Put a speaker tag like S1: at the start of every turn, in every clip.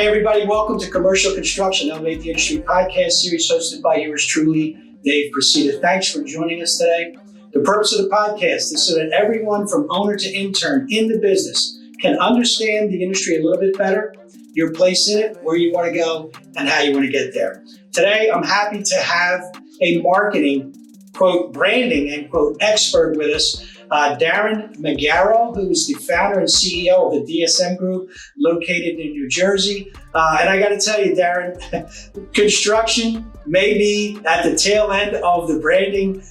S1: Hey everybody, welcome to Commercial Construction, Elevate the Industry podcast series hosted by yours truly, Dave Procida. Thanks for joining us today. The purpose of the podcast is so that everyone from owner to intern in the business can understand the industry a little bit better, your place in it, where you want to go, and how you want to get there. Today, I'm happy to have a marketing, quote, branding, end quote, expert with us, Darren Magarro, who is the founder and CEO of the DSM Group located in New Jersey. And I got to tell you, Darren, construction may be at the tail end of the branding,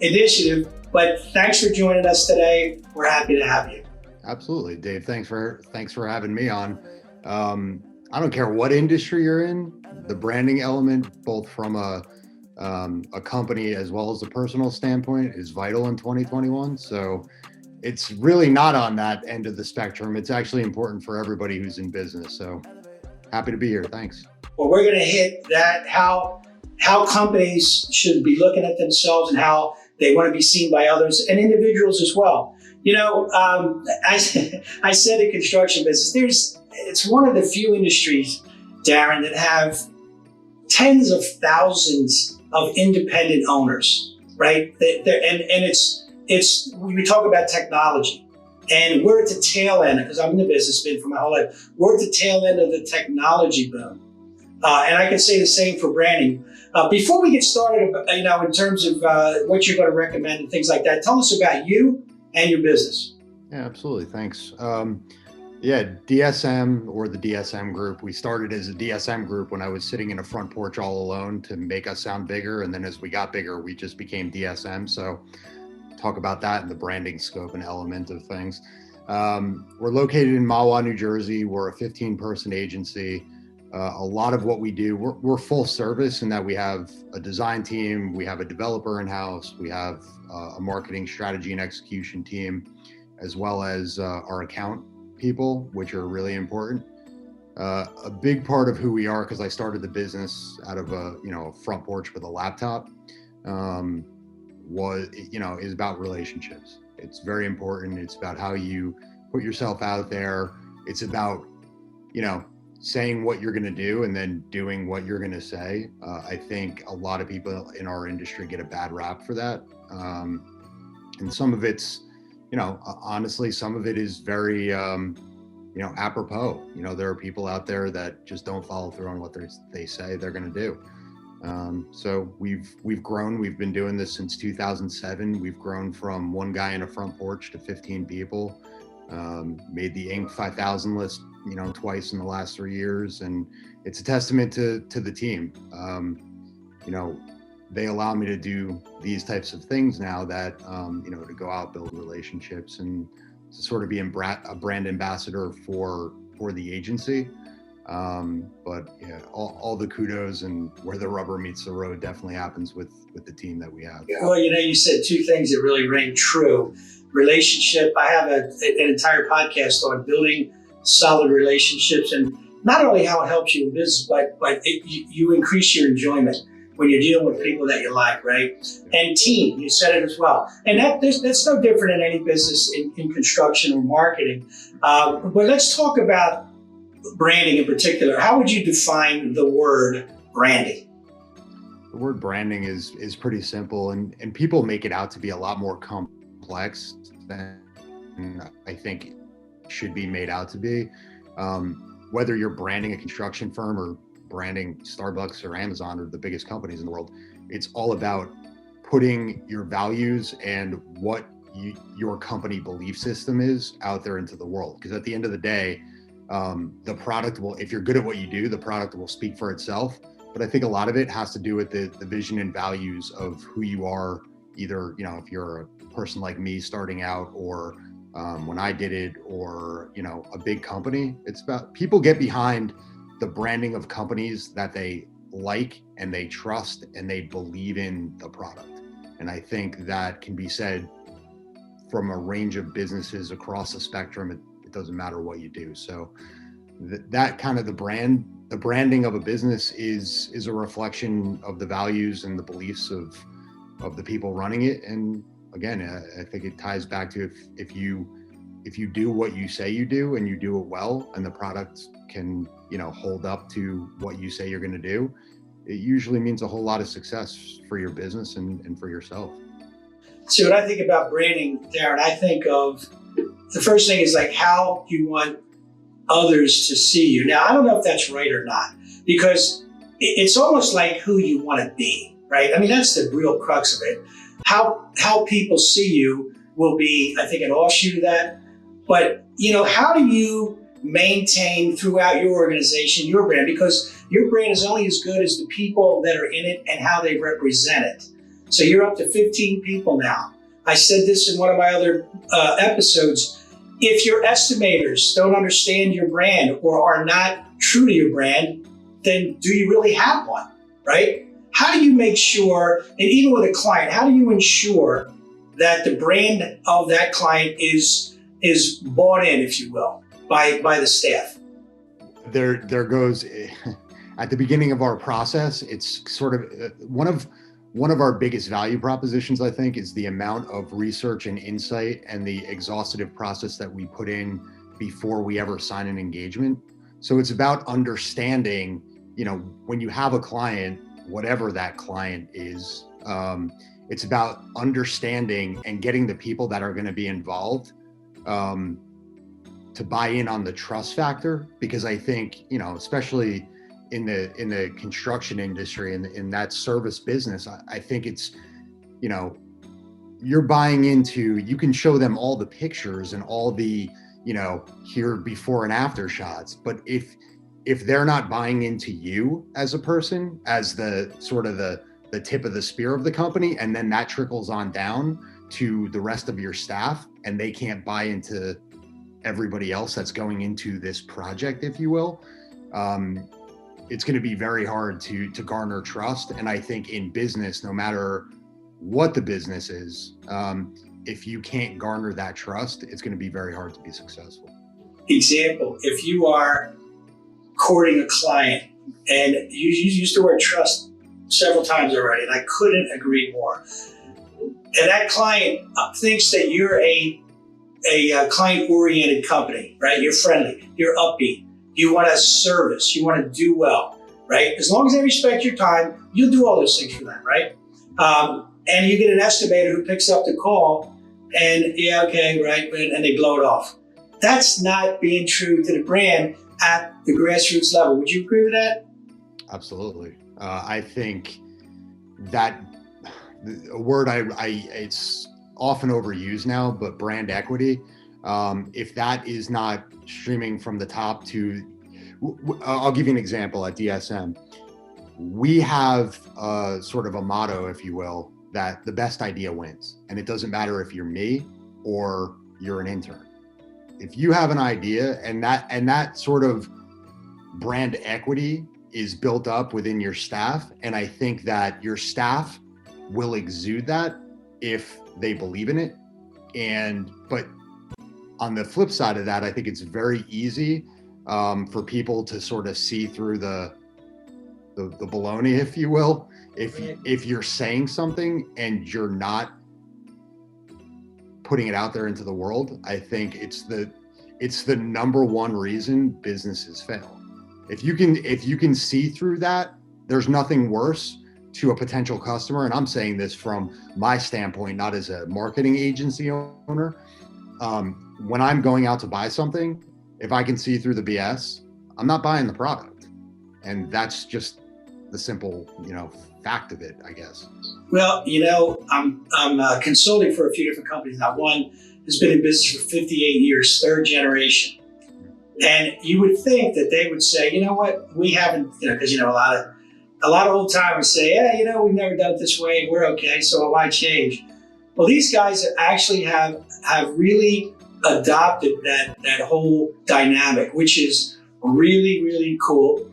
S1: initiative, but thanks for joining us today. We're happy to have you.
S2: Absolutely, Dave. Thanks for having me on. I don't care what industry you're in, the branding element, both from a company as well as a personal standpoint, is vital in 2021. So it's really not on that end of the spectrum. It's actually important for everybody who's in business. So happy to be here. Thanks.
S1: Well, we're going to hit that, how companies should be looking at themselves and how they want to be seen by others and individuals as well. I said in construction business, it's one of the few industries, Darren, that have tens of thousands of independent owners, right? And we talk about technology, and we're at the tail end, because I'm in the business, been for my whole life. We're at the tail end of the technology boom, and I can say the same for branding. Before we get started, in terms of what you're going to recommend and things like that, tell us about you and your business.
S2: Yeah, absolutely. Thanks. DSM, or the DSM Group. We started as a DSM Group when I was sitting in a front porch all alone to make us sound bigger. And then as we got bigger, we just became DSM. So talk about that and the branding scope and element of things. We're located in Mahwah, New Jersey. We're a 15-person agency. A lot of what we do, we're full service in that we have a design team, we have a developer in-house, we have a marketing strategy and execution team, as well as our account people, which are really important. A big part of who we are, because I started the business out of a front porch with a laptop, is about relationships. It's very important. It's about how you put yourself out there. It's about saying what you're going to do and then doing what you're going to say. I think a lot of people in our industry get a bad rap for that, and some of it's honestly, some of it is very, apropos. There are people out there that just don't follow through on what they say they're going to do. So we've grown. We've been doing this since 2007. We've grown from one guy in a front porch to 15 people. Made the Inc. 5000 list, twice in the last 3 years, and it's a testament to the team. They allow me to do these types of things now that, to go out, build relationships, and to sort of be a brand ambassador for the agency. But yeah, all the kudos and where the rubber meets the road definitely happens with the team that we have.
S1: Well, you said two things that really ring true. Relationship. I have an entire podcast on building solid relationships, and not only how it helps you in business, but you increase your enjoyment when you're dealing with people that you like, right? And team, you said it as well. And that's no different in any business in construction or marketing. But let's talk about branding in particular. How would you define the word branding?
S2: The word branding is pretty simple, and people make it out to be a lot more complex than I think it should be made out to be. Whether you're branding a construction firm or branding Starbucks or Amazon or the biggest companies in the world, it's all about putting your values and what your company belief system is out there into the world. Because at the end of the day, the product will, if you're good at what you do, the product will speak for itself. But I think a lot of it has to do with the vision and values of who you are, either, if you're a person like me starting out, or when I did it, or, a big company. It's about, people get behind the branding of companies that they like and they trust and they believe in the product. And I think that can be said from a range of businesses across the spectrum. It doesn't matter what you do. So that kind of the branding of a business is a reflection of the values and the beliefs of the people running it. And again, I think it ties back to if you if you do what you say you do and you do it well, and the product can, hold up to what you say you're going to do, it usually means a whole lot of success for your business and for yourself.
S1: So when I think about branding, Darren, I think of the first thing is like how you want others to see you. Now, I don't know if that's right or not, because it's almost like who you want to be, right? I mean, that's the real crux of it. How people see you will be, I think, an offshoot of that. But, how do you maintain throughout your organization your brand? Because your brand is only as good as the people that are in it and how they represent it. So you're up to 15 people now. I said this in one of my other episodes. If your estimators don't understand your brand or are not true to your brand, then do you really have one, right? How do you make sure, and even with a client, how do you ensure that the brand of that client is bought in, if you will, by the staff?
S2: There goes at the beginning of our process. It's sort of one of our biggest value propositions, I think, is the amount of research and insight and the exhaustive process that we put in before we ever sign an engagement. So it's about understanding, when you have a client, whatever that client is, it's about understanding and getting the people that are going to be involved to buy in on the trust factor. Because I think, especially in the construction industry and in that service business, I think it's, you're buying into, you can show them all the pictures and all the, here before and after shots. But if they're not buying into you as a person, as the sort of the tip of the spear of the company, and then that trickles on down to the rest of your staff, and they can't buy into everybody else that's going into this project, if you will, it's going to be very hard to garner trust. And I think in business, no matter what the business is, if you can't garner that trust, it's going to be very hard to be successful. Example,
S1: if you are courting a client, and you used the word trust several times already, and I couldn't agree more. And that client thinks that you're a client-oriented company, right? You're friendly, you're upbeat, you want to service, you want to do well, right? As long as they respect your time, you'll do all those things for them, right? And you get an estimator who picks up the call and, yeah, okay, right, and they blow it off. That's not being true to the brand at the grassroots level. Would you agree with that?
S2: Absolutely. I think that a word it's often overused now, but brand equity, if that is not streaming from the top to, I'll give you an example. At DSM, we have sort of a motto, if you will, that the best idea wins. And it doesn't matter if you're me or you're an intern. If you have an idea, and that sort of brand equity is built up within your staff, and I think that your staff will exude that if they believe in it. But on the flip side of that, I think it's very easy for people to sort of see through the baloney, if you will, if you're saying something and you're not putting it out there into the world. I think it's the number one reason businesses fail. If you can see through that, there's nothing worse to a potential customer. And I'm saying this from my standpoint, not as a marketing agency owner. When I'm going out to buy something, if I can see through the BS, I'm not buying the product. And that's just the simple, fact of it, I guess.
S1: Well, I'm consulting for a few different companies now. One has been in business for 58 years, third generation. And you would think that they would say, you know what, we haven't, because, a lot of old timers say, yeah, we've never done it this way. We're okay. So why change? Well, these guys actually have really adopted that whole dynamic, which is really, really cool.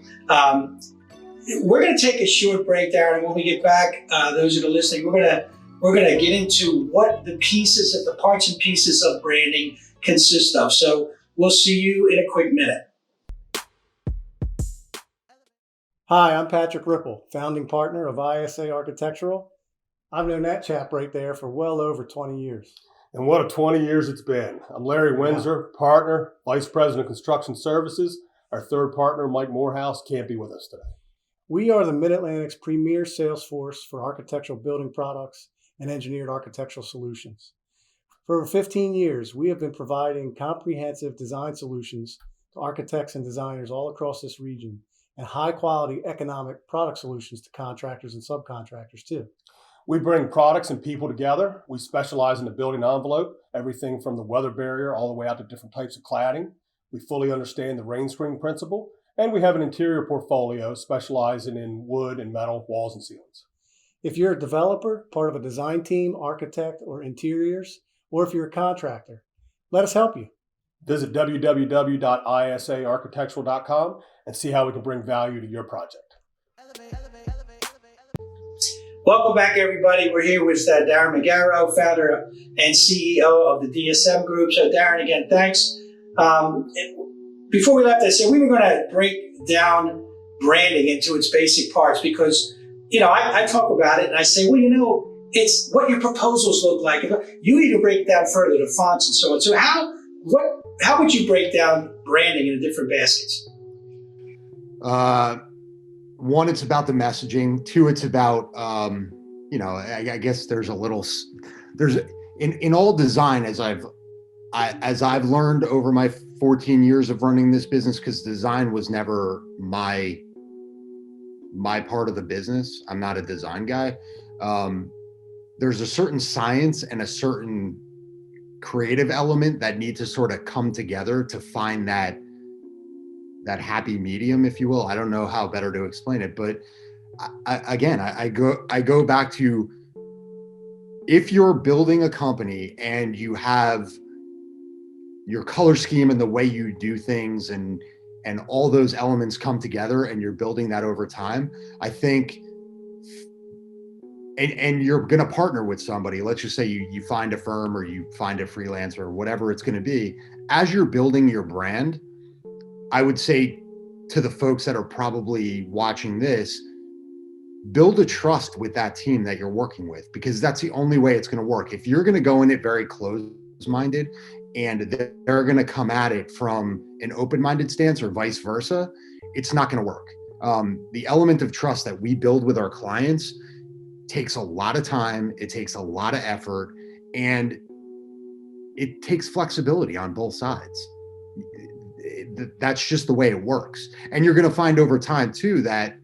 S1: We're going to take a short break, Darren, and when we get back, those that are listening, we're going to get into what the parts and pieces of branding consist of. So we'll see you in a quick minute.
S3: Hi, I'm Patrick Ripple, founding partner of ISA Architectural. I've known that chap right there for well over 20 years. And what a 20 years it's been. I'm Larry Windsor, partner, vice president of construction services. Our third partner, Mike Morehouse, can't be with us today. We are the Mid-Atlantic's premier sales force for architectural building products and engineered architectural solutions. For over 15 years, we have been providing comprehensive design solutions to architects and designers all across this region, and high-quality economic product solutions to contractors and subcontractors too. We bring products and people together. We specialize in the building envelope, everything from the weather barrier all the way out to different types of cladding. We fully understand the rain screen principle, and we have an interior portfolio specializing in wood and metal walls and ceilings. If you're a developer, part of a design team, architect, or interiors, or if you're a contractor, let us help you. Visit www.isaarchitectural.com and see how we can bring value to your project.
S1: Welcome back, everybody. We're here with Darren Magarro, founder and CEO of the DSM Group. So, Darren, again, thanks. Before we left, I said we were going to break down branding into its basic parts because, I talk about it and I say, well, it's what your proposals look like. You need to break down further the fonts and so on. So how would you break down branding into different baskets?
S2: One, it's about the messaging. Two, it's about, I guess there's in all design, as I've learned over my 14 years of running this business, because design was never my part of the business. I'm not a design guy. There's a certain science and a certain creative element that need to sort of come together to find that happy medium, if you will. I don't know how better to explain it, but I go back to, if you're building a company and you have your color scheme and the way you do things and all those elements come together and you're building that over time, I think, and you're going to partner with somebody. Let's just say you find a firm or you find a freelancer or whatever it's going to be. As you're building your brand, I would say to the folks that are probably watching this, build a trust with that team that you're working with, because that's the only way it's going to work. If you're going to go in it very closed-minded and they're going to come at it from an open-minded stance or vice versa, it's not going to work. The element of trust that we build with our clients takes a lot of time, it takes a lot of effort, and it takes flexibility on both sides. That's just the way it works. And you're going to find over time too that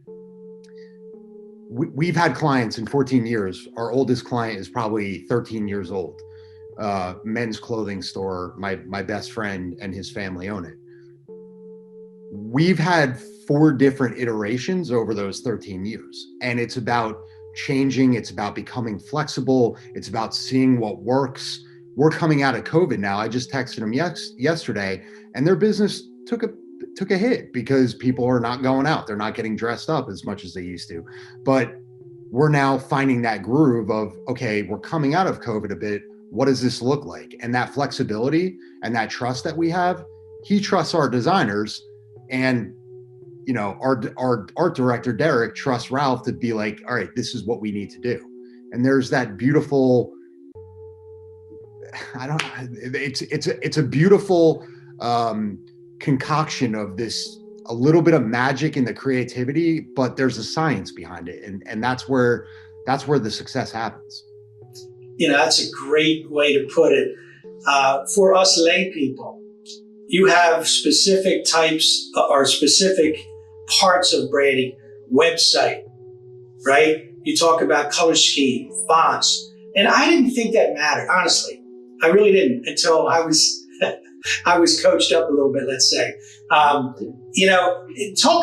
S2: we've had clients in 14 years. Our oldest client is probably 13 years old. Men's clothing store. My best friend and his family own it. We've had 4 different iterations over those 13 years. And it's about changing. It's about becoming flexible. It's about seeing what works. We're coming out of COVID now. I just texted them yesterday, and their business took a hit because people are not going out. They're not getting dressed up as much as they used to. But we're now finding that groove of, okay, we're coming out of COVID a bit. What does this look like? And that flexibility and that trust that we have, he trusts our designers, and our art director, Derek, trusts Ralph to be like, all right, this is what we need to do. And there's that beautiful, it's a beautiful concoction of this, a little bit of magic in the creativity, but there's a science behind it. And that's where the success happens.
S1: That's a great way to put it. For us lay people, you have specific types or specific parts of branding. Website, right? You talk about color scheme, fonts. And I didn't think that mattered, honestly. I really didn't until I was coached up a little bit, let's say. Talk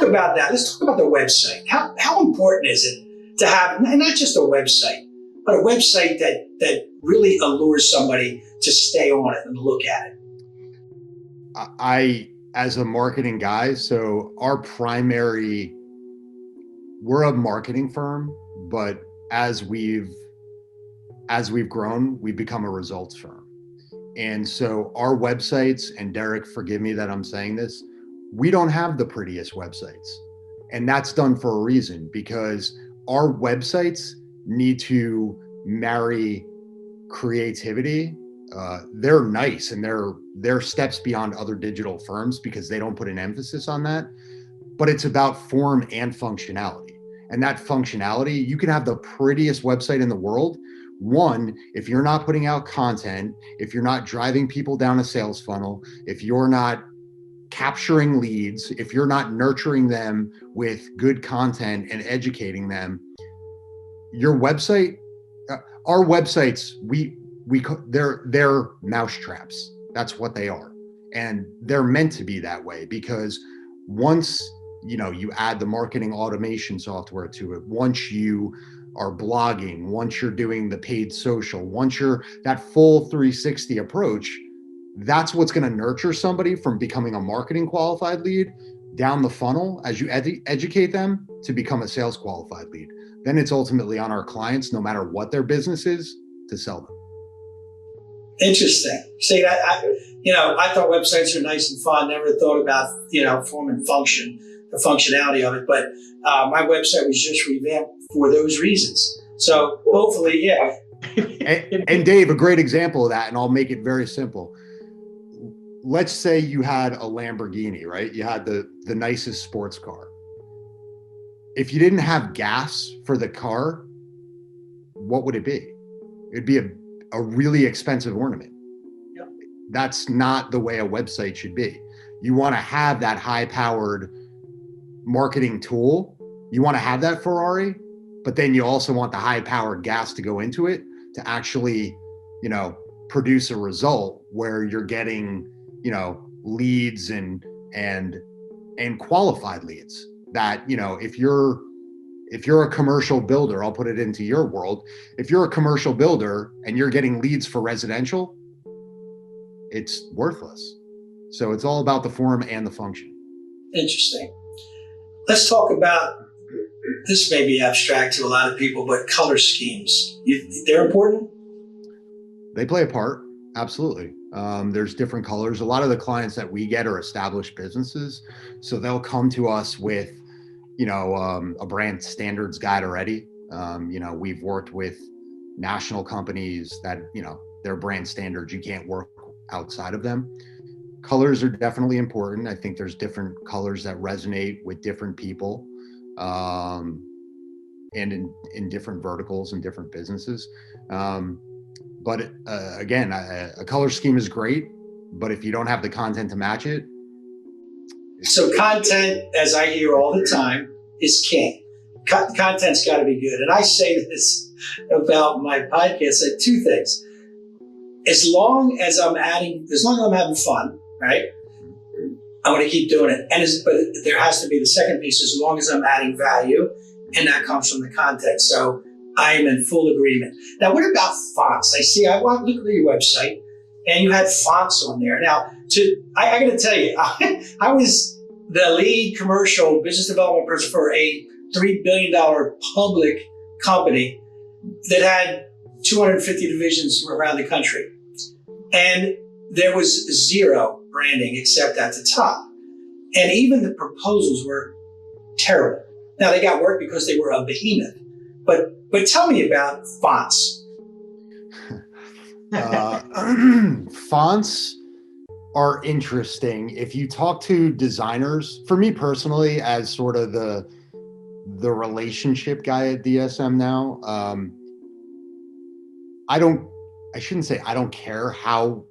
S1: about that. Let's talk about the website. How important is it to have, and not just a website, but a website that really allures somebody to stay on it and look at it?
S2: I, as a marketing guy, so we're a marketing firm, but as we've grown, we've become a results firm. And so our websites, and Derek, forgive me that I'm saying this, we don't have the prettiest websites. And that's done for a reason, because our websites need to marry creativity they're nice and they're steps beyond other digital firms because they don't put an emphasis on that. But it's about form and functionality. And that functionality, you can have the prettiest website in the world. One, if you're not putting out content, if you're not driving people down a sales funnel, if you're not capturing leads, if you're not nurturing them with good content and educating them, your website, our websites, they're mousetraps. That's what they are. And they're meant to be that way because once you add the marketing automation software to it, once you are blogging, once you're doing the paid social, once you're that full 360 approach, that's what's going to nurture somebody from becoming a marketing qualified lead down the funnel as you educate them to become a sales qualified lead. Then it's ultimately on our clients, no matter what their business is, to sell them.
S1: Interesting. See, I thought websites are nice and fun. Never thought about, form and function, the functionality of it. But my website was just revamped for those reasons. So hopefully, yeah.
S2: And Dave, a great example of that, and I'll make it very simple. Let's say you had a Lamborghini, right? You had the nicest sports car. If you didn't have gas for the car, what would it be? It'd be a really expensive ornament.
S1: Yep.
S2: That's not the way a website should be. You want to have that high-powered marketing tool. You want to have that Ferrari, but then you also want the high-powered gas to go into it to actually, produce a result where you're getting, leads and qualified leads that, if you're a commercial builder, I'll put it into your world. If you're a commercial builder and you're getting leads for residential, it's worthless. So it's all about the form and the function.
S1: Interesting. Let's talk about, this may be abstract to a lot of people, but color schemes. They're important?
S2: They play a part. Absolutely. There's different colors. A lot of the clients that we get are established businesses. So they'll come to us with a brand standards guide already. We've worked with national companies that, their brand standards, you can't work outside of them. Colors are definitely important. I think there's different colors that resonate with different people, and in different verticals and different businesses. But again, a color scheme is great, but if you don't have the content to match it.
S1: So content, as I hear all the time, is king. Content's got to be good. And I say this about my podcast, two things. As long as I'm having fun, right? I want to keep doing it. But there has to be the second piece, as long as I'm adding value, and that comes from the content. So I am in full agreement. Now, what about fonts? I look at your website, and you had fonts on there. Now, I got to tell you, I was the lead commercial business development person for a $3 billion public company that had 250 divisions around the country. And there was zero branding except at the top. And even the proposals were terrible. Now, they got work because they were a behemoth. But tell me about fonts.
S2: Fonts are interesting. If you talk to designers, for me personally, as sort of the relationship guy at DSM now, I shouldn't say I don't care how,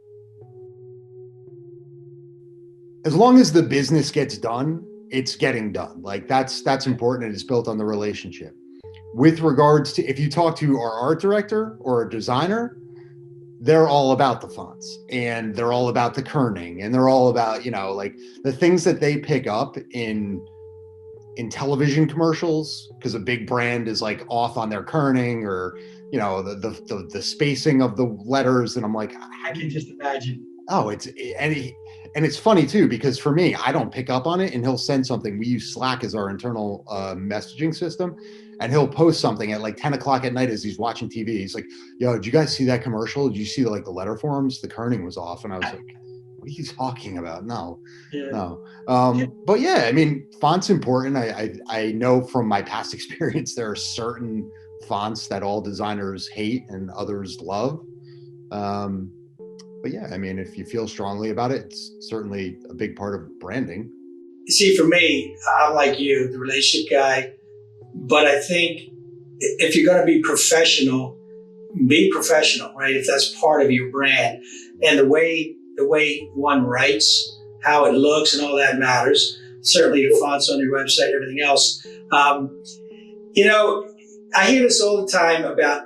S2: as long as the business gets done, it's getting done. Like that's important, and it's built on the relationship. With regards to, if you talk to our art director or a designer, they're all about the fonts, and they're all about the kerning, and they're all about, like the things that they pick up in television commercials, because a big brand is like off on their kerning, or, the spacing of the letters. And I'm like,
S1: I can just imagine.
S2: Oh, and it's funny too, because for me, I don't pick up on it, and he'll send something. We use Slack as our internal messaging system, and he'll post something at like 10 o'clock at night as he's watching TV. He's like, "Yo, did you guys see that commercial? Did you see the letter forms? The kerning was off." And I was like, "What are you talking about?" No. But yeah, I mean, font's important. I know from my past experience, there are certain fonts that all designers hate and others love. But yeah, I mean, if you feel strongly about it, it's certainly a big part of branding.
S1: See, for me, I'm like you, the relationship guy, but I think if you're going to be professional, right? If that's part of your brand, and the way one writes, how it looks, and all that matters. Certainly, the fonts on your website, everything else. You know, I hear this all the time about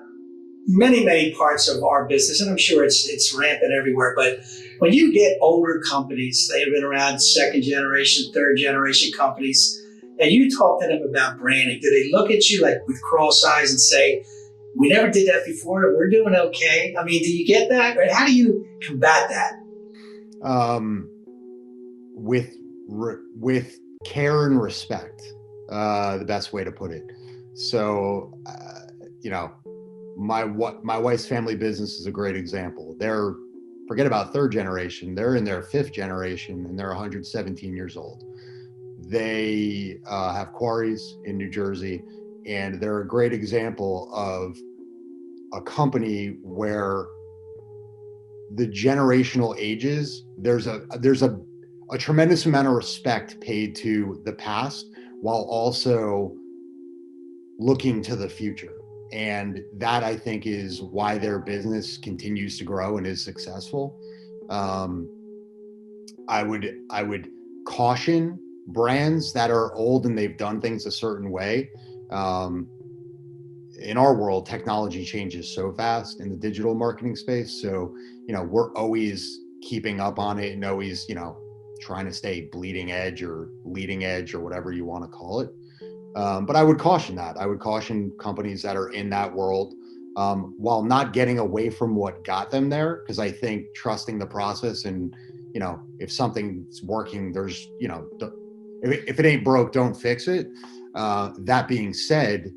S1: many parts of our business, and I'm sure it's rampant everywhere. But when you get older companies, they have been around second generation, third generation companies, and you talk to them about branding, do they look at you like with cross eyes and say, "We never did that before. We're doing okay"? I mean, do you get that? Right? How do you combat that?
S2: With with care and respect, the best way to put it. So, you know, my wife's family business is a great example. They're, forget about third generation, they're in their fifth generation and they're 117 years old. They have quarries in New Jersey, and they're a great example of a company where the generational ages, there's a tremendous amount of respect paid to the past while also looking to the future. And that, I think, is why their business continues to grow and is successful. I would caution brands that are old and they've done things a certain way. In our world, technology changes so fast in the digital marketing space. So, we're always keeping up on it and always, trying to stay bleeding edge or leading edge or whatever you want to call it. But I would caution that. I would caution companies that are in that world, while not getting away from what got them there. Because I think trusting the process and, if something's working, there's, if it ain't broke, don't fix it. That being said,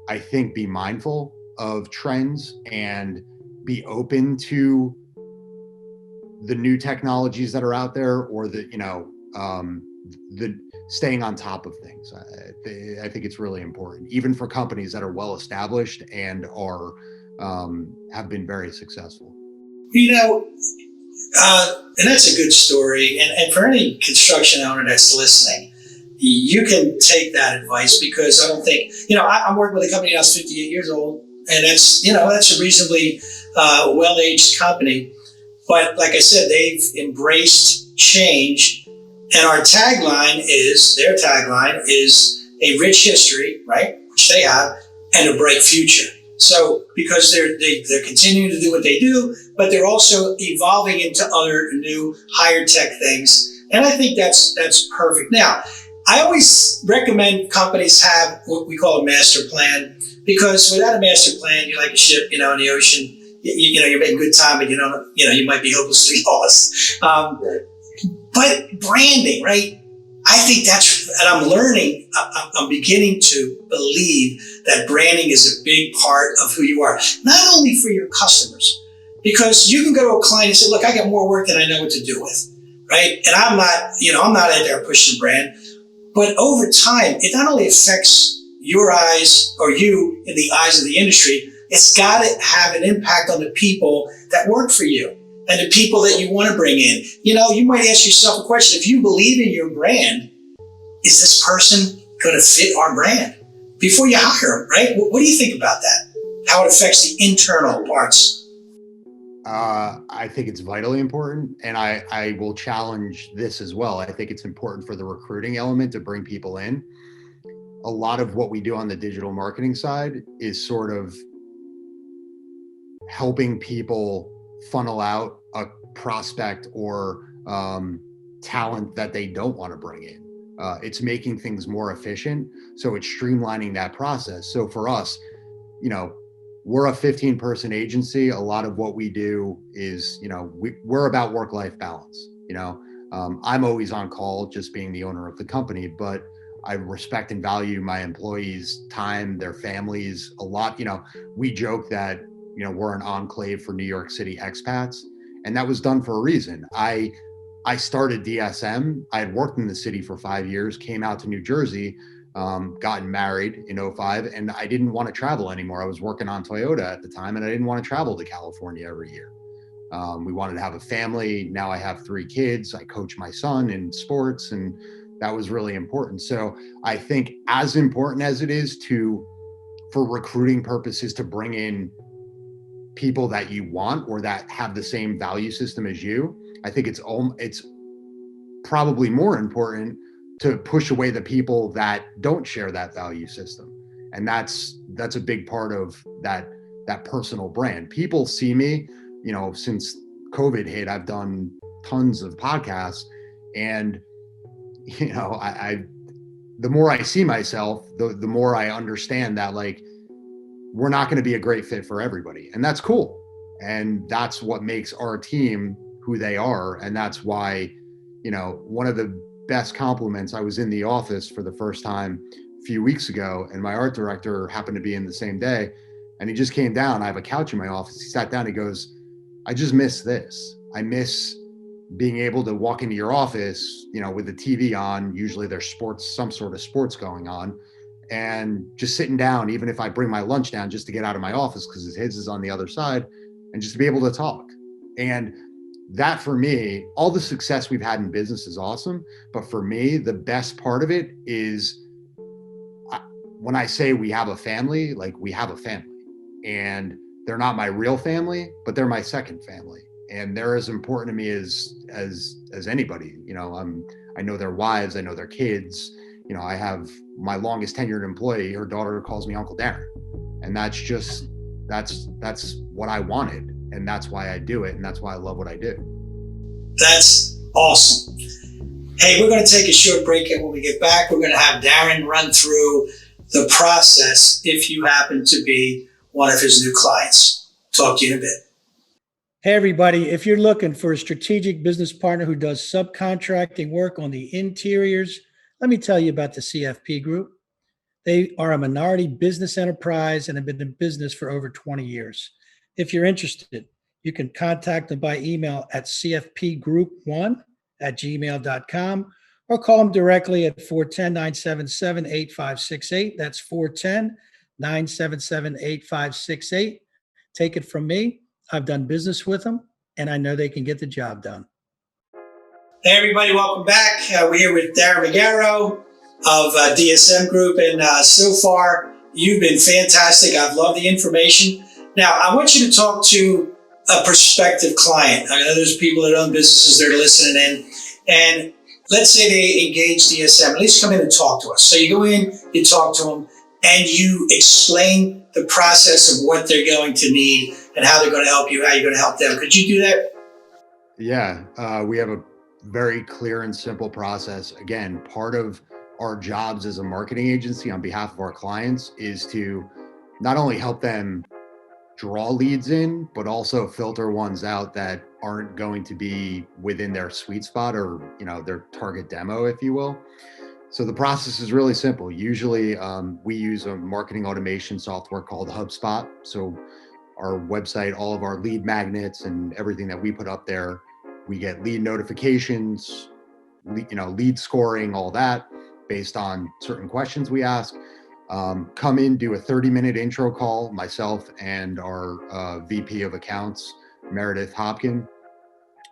S2: I think be mindful of trends and be open to the new technologies that are out there, or the staying on top of things. I think it's really important, even for companies that are well established and are have been very successful.
S1: And that's a good story. And for any construction owner that's listening, you can take that advice, because I don't think, I'm working with a company that's 58 years old, and that's a reasonably well-aged company. But like I said, they've embraced change, and their tagline is a rich history, right, which they have, and a bright future. So because they're continuing to do what they do, but they're also evolving into other new higher tech things, and I think that's perfect. Now, I always recommend companies have what we call a master plan, because without a master plan, you're like a ship, in the ocean. You're making good time, but you might be hopelessly lost. But branding, right? I think and I'm learning, I'm beginning to believe that branding is a big part of who you are, not only for your customers, because you can go to a client and say, "Look, I got more work than I know what to do with," right? And I'm not out there pushing brand, but over time, it not only affects your eyes or you in the eyes of the industry, it's got to have an impact on the people that work for you and the people that you want to bring in. You might ask yourself a question: if you believe in your brand, is this person going to fit our brand? Before you hire them, right? What do you think about that? How it affects the internal parts?
S2: I think it's vitally important, and I will challenge this as well. I think it's important for the recruiting element to bring people in. A lot of what we do on the digital marketing side is sort of helping people funnel out a prospect or talent that they don't want to bring in. It's making things more efficient. So it's streamlining that process. So for us, we're a 15-person agency. A lot of what we do is, we're about work-life balance. I'm always on call, just being the owner of the company, but I respect and value my employees' time, their families a lot. We joke that, we're an enclave for New York City expats, and that was done for a reason. I started DSM. I had worked in the city for 5 years, came out to New Jersey, gotten married in 2005, and I didn't want to travel anymore. I was working on Toyota at the time, and I didn't want to travel to California every year. We wanted to have a family. Now I have 3 kids. I coach my son in sports, and that was really important. So I think as important as it is for recruiting purposes to bring in people that you want or that have the same value system as you, I think it's probably more important to push away the people that don't share that value system. And that's a big part of that personal brand. People see me, since COVID hit, I've done tons of podcasts, and I the more I see myself, the more I understand that, like, we're not going to be a great fit for everybody. And that's cool. And that's what makes our team who they are. And that's why, one of the best compliments, I was in the office for the first time a few weeks ago, and my art director happened to be in the same day. And he just came down. I have a couch in my office. He sat down, he goes, I just miss this. I miss being able to walk into your office, with the TV on. Usually there's some sort of sports going on, and just sitting down, even if I bring my lunch down just to get out of my office because his is on the other side, and just to be able to talk. And that, for me, all the success we've had in business is awesome. But for me, the best part of it is when I say we have a family, like, we have a family, and they're not my real family, but they're my second family. And they're as important to me as anybody. I know their wives, I know their kids. I have my longest tenured employee, her daughter calls me Uncle Darren. And that's what I wanted. And that's why I do it. And that's why I love what I do.
S1: That's awesome. Hey, we're going to take a short break, and when we get back, we're going to have Darren run through the process if you happen to be one of his new clients. Talk to you in a bit. Hey, everybody. If you're looking for a strategic business partner who does subcontracting work on the interiors, let me tell you about the CFP Group. They are a minority business enterprise and have been in business for over 20 years. If you're interested, you can contact them by email at cfpgroup1@gmail.com or call them directly at 410-977-8568. That's 410-977-8568. Take it from me. I've done business with them, and I know they can get the job done. Hey, everybody, welcome back. We're here with Darren Magarro of DSM Group, and so far, you've been fantastic. I've loved the information. Now, I want you to talk to a prospective client. I know there's people that own businesses that are listening in, and let's say they engage DSM, at least come in and talk to us. So you go in, you talk to them, and you explain the process of what they're going to need and how they're going to help you, how you're going to help them. Could you do that?
S2: Yeah, we have a very clear and simple process. Again, part of our jobs as a marketing agency on behalf of our clients is to not only help them draw leads in, but also filter ones out that aren't going to be within their sweet spot or, their target demo, if you will. So the process is really simple. Usually we use a marketing automation software called HubSpot. So our website, all of our lead magnets and everything that we put up there, we get lead notifications, lead scoring, all that based on certain questions we ask. Come in, do a 30-minute intro call, myself and our VP of accounts, Meredith Hopkin.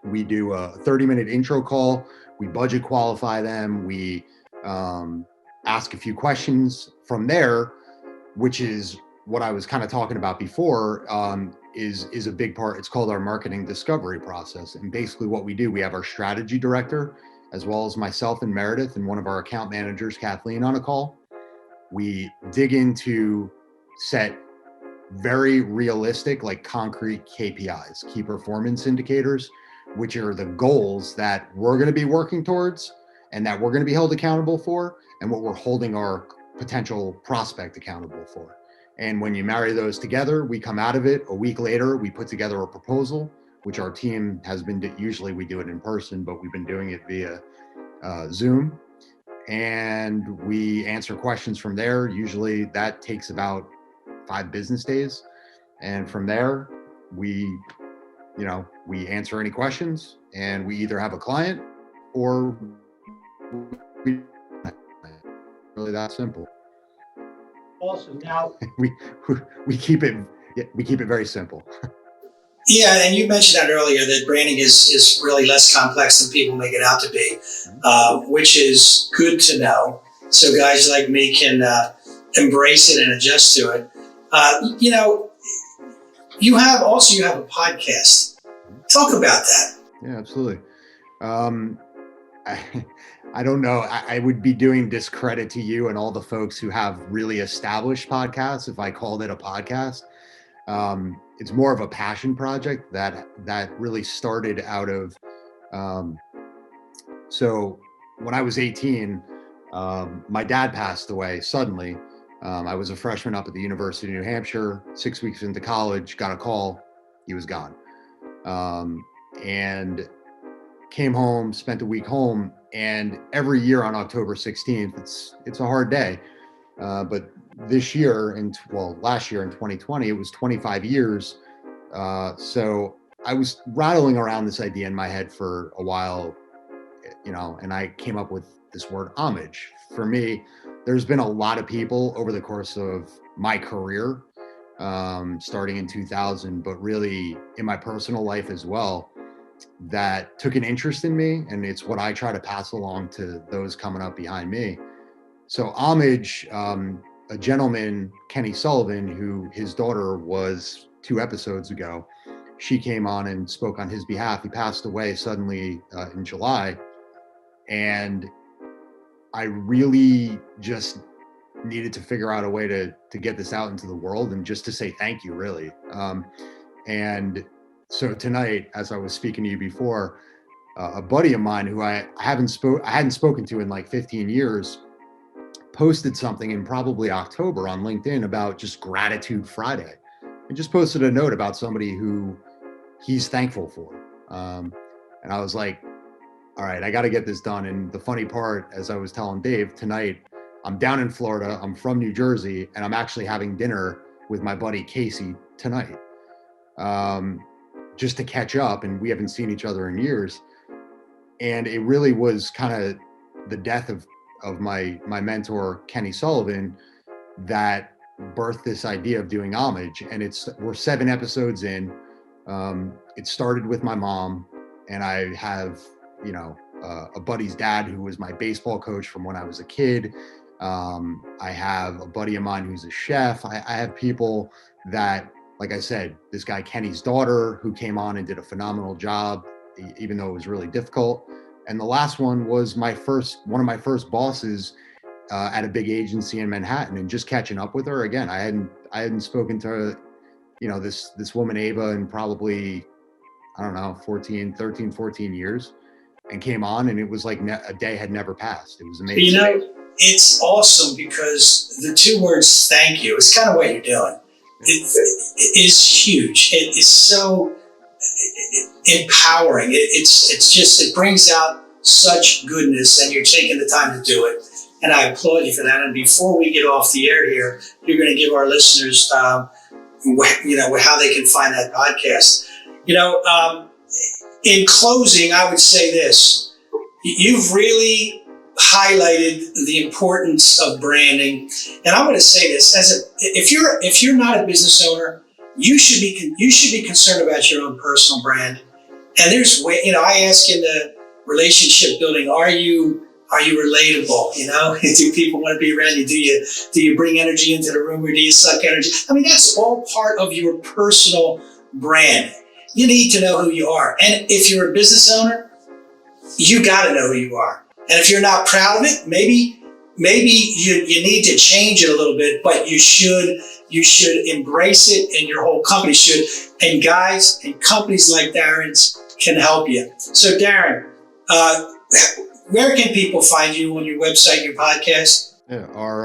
S2: We do a 30-minute intro call. We budget qualify them. We ask a few questions from there, which is what I was kind of talking about before, is a big part. It's called our marketing discovery process. And basically what we do, we have our strategy director, as well as myself and Meredith and one of our account managers, Kathleen, on a call. We dig into set very realistic, like concrete KPIs, key performance indicators, which are the goals that we're going to be working towards and that we're going to be held accountable for, and what we're holding our potential prospect accountable for. And when you marry those together, we come out of it a week later, we put together a proposal, which our team has been, usually we do it in person, but we've been doing it via Zoom. And we answer questions from there. Usually that takes about 5 business days. And from there, we answer any questions, and we either have a client or we, really that simple.
S1: Awesome. Now
S2: we keep it very simple.
S1: Yeah, and you mentioned that earlier that branding is really less complex than people make it out to be, which is good to know. So guys like me can embrace it and adjust to it. You know, you have a podcast. Talk about that.
S2: Yeah, absolutely. Um, I, I don't know. I would be doing discredit to you and all the folks who have really established podcasts if I called it a podcast. It's more of a passion project that really started out of. Um, so when I was 18, my dad passed away suddenly. I was a freshman up at the University of New Hampshire. 6 weeks into college, got a call. He was gone. And came home, spent a week home, and every year on October 16th, it's a hard day. But this year, last year in 2020, it was 25 years. So I was rattling around this idea in my head for a while, and I came up with this word homage. For me, there's been a lot of people over the course of my career, starting in 2000, but really in my personal life as well, that took an interest in me, and it's what I try to pass along to those coming up behind me. So homage, a gentleman, Kenny Sullivan, who his daughter was 2 episodes ago, she came on and spoke on his behalf. He passed away suddenly in July, and I really just needed to figure out a way to get this out into the world and just to say thank you, really. And so tonight, as I was speaking to you before, a buddy of mine who I hadn't spoken to in like 15 years posted something in probably October on LinkedIn about just Gratitude Friday, and just posted a note about somebody who he's thankful for. And I was like, all right, I got to get this done. And the funny part, as I was telling Dave tonight, I'm down in Florida, I'm from New Jersey, and I'm actually having dinner with my buddy Casey tonight, just to catch up. And we haven't seen each other in years. And it really was kind of the death of my mentor, Kenny Sullivan, that birthed this idea of doing homage. And we're 7 episodes in. It started with my mom, and I have, a buddy's dad who was my baseball coach from when I was a kid. I have a buddy of mine who's a chef. I have people that, like I said, this guy Kenny's daughter, who came on and did a phenomenal job, even though it was really difficult. And the last one was one of my first bosses at a big agency in Manhattan, and just catching up with her again. I hadn't spoken to her, this woman Ava in probably, I don't know, 14 years, and came on, and it was like a day had never passed. It was amazing.
S1: It's awesome because the 2 words "thank you" is kind of what you're doing. It is huge. It is so empowering. It brings out such goodness, and you're taking the time to do it. And I applaud you for that. And before we get off the air here, you're going to give our listeners, how they can find that podcast. In closing, I would say this: you've really highlighted the importance of branding. And I'm going to say this: if you're not a business owner, you should be concerned about your own personal brand. And I ask in the relationship building, are you relatable? Do people want to be around you? Do you bring energy into the room, or do you suck energy? I mean, that's all part of your personal brand. You need to know who you are. And if you're a business owner, you got to know who you are. And if you're not proud of it, maybe you need to change it a little bit, but you should embrace it, and your whole company should. And guys and companies like Darren's can help you. So Darren, where can people find you on your website, your podcast?
S2: Yeah, our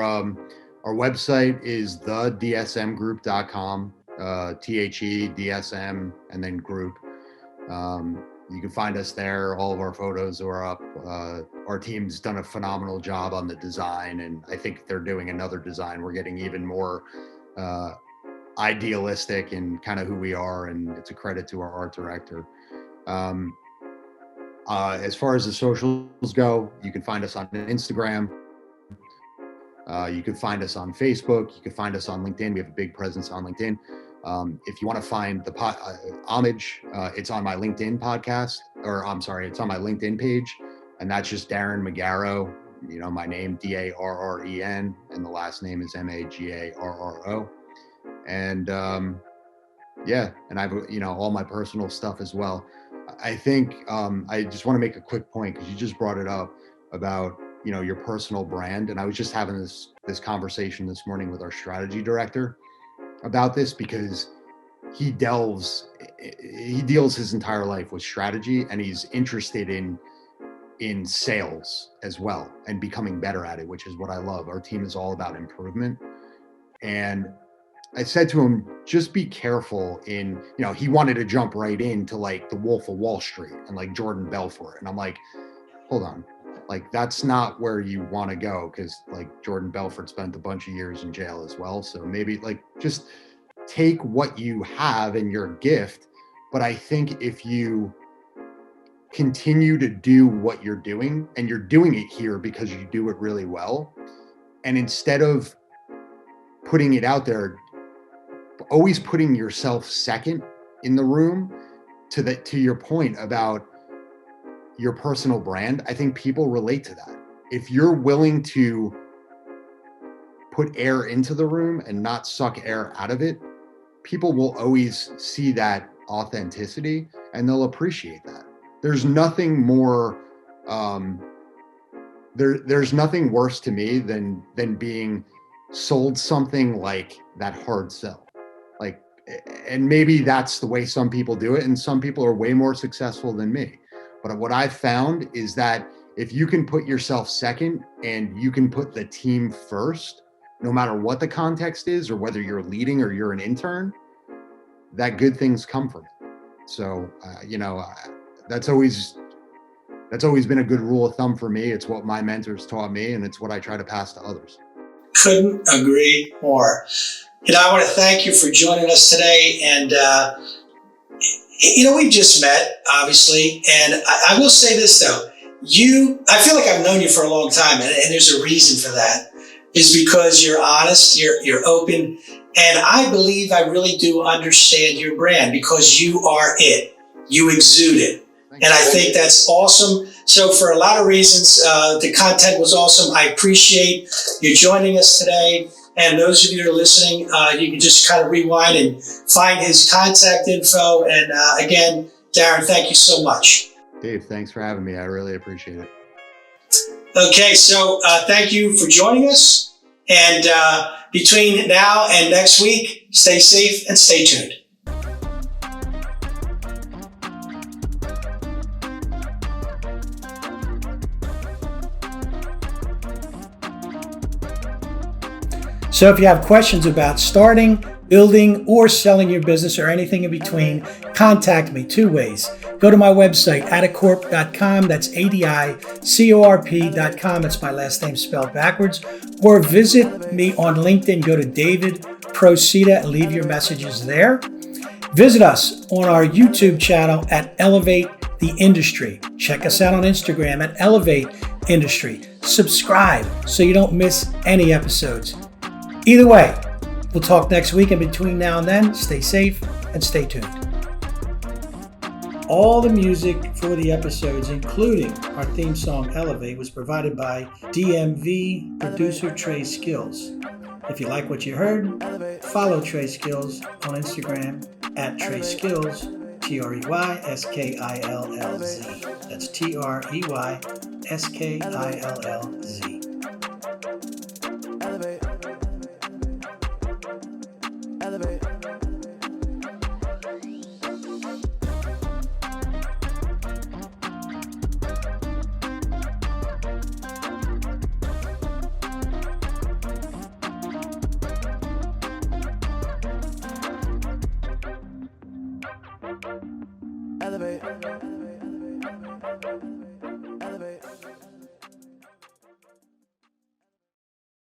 S2: website is thedsmgroup.com, THEDSM, and then group. You can find us there. All of our photos are up. Our team's done a phenomenal job on the design, and I think they're doing another design. We're getting even more idealistic in kind of who we are, and it's a credit to our art director. As far as the socials go, you can find us on Instagram. You can find us on Facebook. You can find us on LinkedIn. We have a big presence on LinkedIn. If you want to find the homage, it's on my LinkedIn podcast, or I'm sorry, it's on my LinkedIn page, and that's just Darren Magarro. My name, Darren, and the last name is Magarro. And and I've all my personal stuff as well. I think I just want to make a quick point, because you just brought it up about your personal brand, and I was just having this conversation this morning with our strategy director about this, because he deals his entire life with strategy, and he's interested in sales as well, and becoming better at it, which is what I love. Our team is all about improvement. And I said to him, just be careful he wanted to jump right into like the Wolf of Wall Street and like Jordan Belfort. And I'm like, hold on, like that's not where you want to go, because like Jordan Belfort spent a bunch of years in jail as well. So maybe like just take what you have and your gift. But I think if you continue to do what you're doing, and you're doing it here because you do it really well, and instead of putting it out there, always putting yourself second in the room, to your point about your personal brand, I think people relate to that. If you're willing to put air into the room and not suck air out of it, people will always see that authenticity, and they'll appreciate that. There's nothing more there's nothing worse to me than being sold something like that hard sell. Like, and maybe that's the way some people do it, and some people are way more successful than me. But what I've found is that if you can put yourself second, and you can put the team first, no matter what the context is, or whether you're leading or you're an intern, that good things come from it. So, that's always been a good rule of thumb for me. It's what my mentors taught me, and it's what I try to pass to others.
S1: Couldn't agree more. I want to thank you for joining us today. And, we just met, obviously. And I will say this, though. I feel like I've known you for a long time, and there's a reason for that. Is because you're honest, you're open. And I believe I really do understand your brand, because you are it. You exude it. And I think that's awesome. So for a lot of reasons, the content was awesome. I appreciate you joining us today. And those of you who are listening, you can just kind of rewind and find his contact info. And again, Darren, thank you so much.
S2: Dave, thanks for having me. I really appreciate it.
S1: Okay, so thank you for joining us. And between now and next week, stay safe and stay tuned. So if you have questions about starting, building, or selling your business, or anything in between, contact me 2 ways. Go to my website, adicorp.com. That's ADICORP.com. It's my last name spelled backwards. Or visit me on LinkedIn. Go to David Procida and leave your messages there. Visit us on our YouTube channel at Elevate the Industry. Check us out on Instagram at Elevate Industry. Subscribe so you don't miss any episodes. Either way, we'll talk next week, and between now and then, stay safe and stay tuned. All the music for the episodes, including our theme song Elevate, was provided by DMV producer Trey Skills. If you like what you heard, follow Trey Skills on Instagram at Trey Skills, TREYSKILLZ. That's TREYSKILLZ.
S4: Elevate. Elevate.